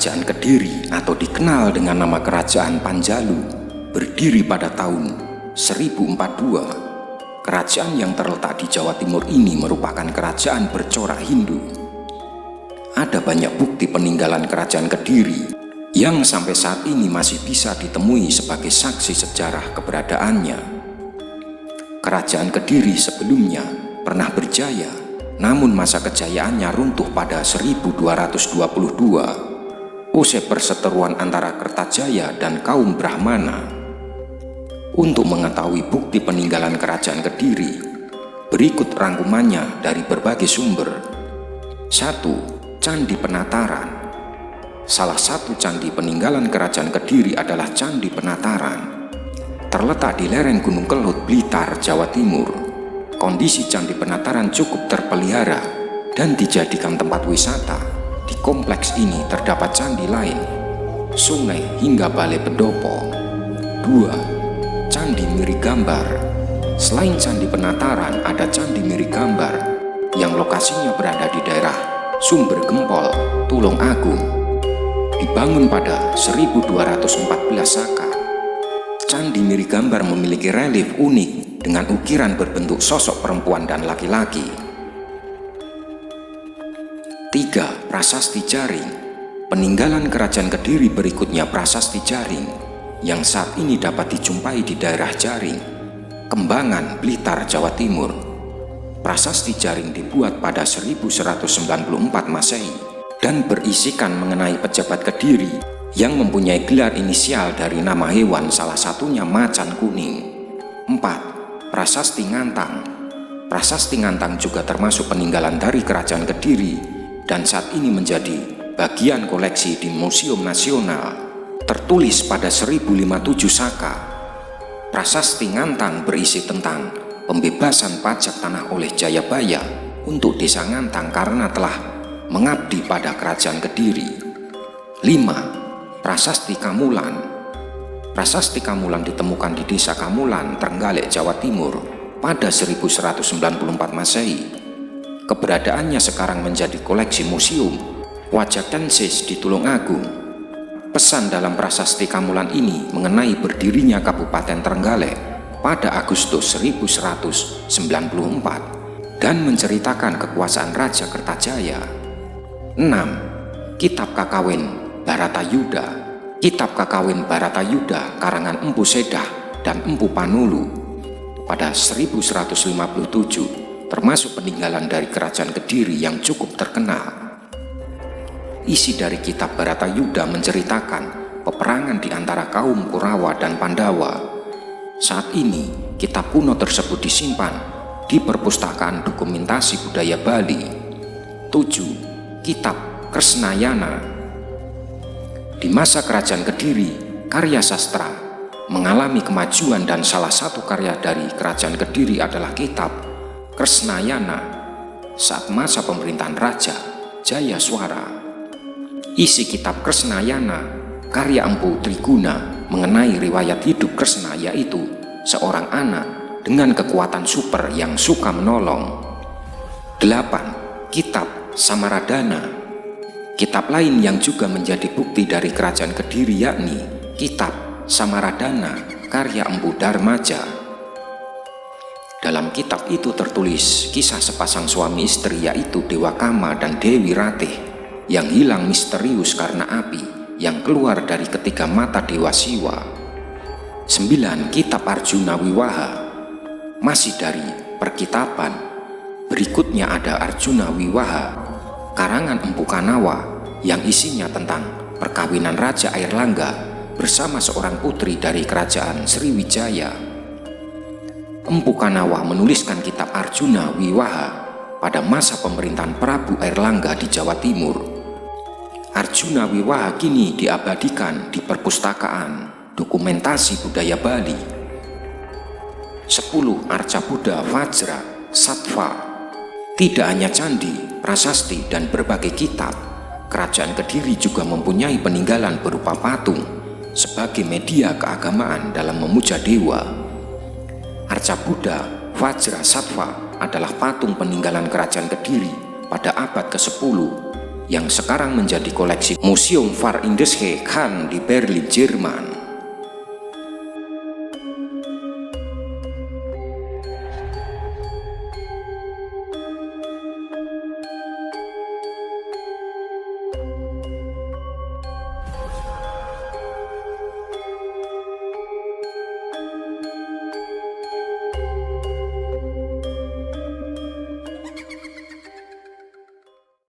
Kerajaan Kediri atau dikenal dengan nama Kerajaan Panjalu berdiri pada tahun 1042. Kerajaan yang terletak di Jawa Timur ini merupakan kerajaan bercorak Hindu. Ada banyak bukti peninggalan Kerajaan Kediri yang sampai saat ini masih bisa ditemui sebagai saksi sejarah keberadaannya. Kerajaan Kediri sebelumnya pernah berjaya, namun masa kejayaannya runtuh pada 1222 usai perseteruan antara Kertajaya dan kaum Brahmana. Untuk mengetahui bukti peninggalan Kerajaan Kediri, berikut rangkumannya dari berbagai sumber. 1. Candi Penataran. Salah satu candi peninggalan Kerajaan Kediri adalah Candi Penataran. Terletak di lereng Gunung Kelut, Blitar, Jawa Timur. Kondisi Candi Penataran cukup terpelihara dan dijadikan tempat wisata. Di kompleks ini terdapat candi lain, sungai hingga balai pendopo. 2. Candi Mirigambar. Selain Candi Penataran, ada Candi Mirigambar yang lokasinya berada di daerah Sumber Gempol, Tulung Agung. Dibangun pada 1214 Saka. Candi Mirigambar memiliki relief unik dengan ukiran berbentuk sosok perempuan dan laki-laki. 3. Prasasti Jaring. Peninggalan Kerajaan Kediri berikutnya Prasasti Jaring yang saat ini dapat dijumpai di daerah Jaring, Kembangan, Blitar, Jawa Timur. Prasasti Jaring dibuat pada 1194 Masehi dan berisikan mengenai pejabat Kediri yang mempunyai gelar inisial dari nama hewan, salah satunya macan kuning. 4. Prasasti Ngantang. Prasasti Ngantang juga termasuk peninggalan dari Kerajaan Kediri dan saat ini menjadi bagian koleksi di Museum Nasional. Tertulis pada 1057 Saka. Prasasti Ngantang berisi tentang pembebasan pajak tanah oleh Jayabaya untuk desa Ngantang karena telah mengabdi pada Kerajaan Kediri. 5. Prasasti Kamulan. Prasasti Kamulan ditemukan di desa Kamulan, Trenggalek, Jawa Timur pada 1194 Masehi. Keberadaannya sekarang menjadi koleksi museum Wajadensis di Tulung Agung. Pesan dalam prasasti Kamulan ini mengenai berdirinya Kabupaten Trenggalek pada Agustus 1194 dan menceritakan kekuasaan Raja Kertajaya. 6. Kitab Kakawin Baratayuda. Kitab Kakawin Baratayuda karangan Empu Sedah dan Empu Panulu pada 1157 termasuk peninggalan dari Kerajaan Kediri yang cukup terkenal. Isi dari kitab Baratayuda menceritakan peperangan di antara kaum Kurawa dan Pandawa. Saat ini, kitab kuno tersebut disimpan di Perpustakaan Dokumentasi Budaya Bali. 7. Kitab Kresnayana. Di masa Kerajaan Kediri, karya sastra mengalami kemajuan dan salah satu karya dari Kerajaan Kediri adalah kitab Kresnayana saat masa pemerintahan Raja Jayaswara. Isi kitab Kresnayana karya Empu Triguna mengenai riwayat hidup Kresna, yaitu seorang anak dengan kekuatan super yang suka menolong. 8. Kitab Samaradana. Kitab lain yang juga menjadi bukti dari Kerajaan Kediri yakni Kitab Samaradana karya Empu Darmaja. Dalam kitab itu tertulis kisah sepasang suami istri, yaitu Dewa Kama dan Dewi Ratih yang hilang misterius karena api yang keluar dari ketiga mata Dewa Siwa. 9. Kitab Arjuna Wiwaha. Masih dari perkitaban, berikutnya ada Arjuna Wiwaha karangan Empu Kanawa yang isinya tentang perkawinan Raja Airlangga bersama seorang putri dari Kerajaan Sriwijaya. Empu Kanawa menuliskan kitab Arjuna Wiwaha pada masa pemerintahan Prabu Airlangga di Jawa Timur. Arjuna Wiwaha kini diabadikan di Perpustakaan Dokumentasi Budaya Bali. 10. Arca Buddha Vajra Sattva. Tidak hanya candi, prasasti, dan berbagai kitab, Kerajaan Kediri juga mempunyai peninggalan berupa patung sebagai media keagamaan dalam memuja dewa. Arca Buddha Vajra Sattva adalah patung peninggalan Kerajaan Kediri pada abad ke-10 yang sekarang menjadi koleksi Museum Far Indische Kan di Berlin, Jerman.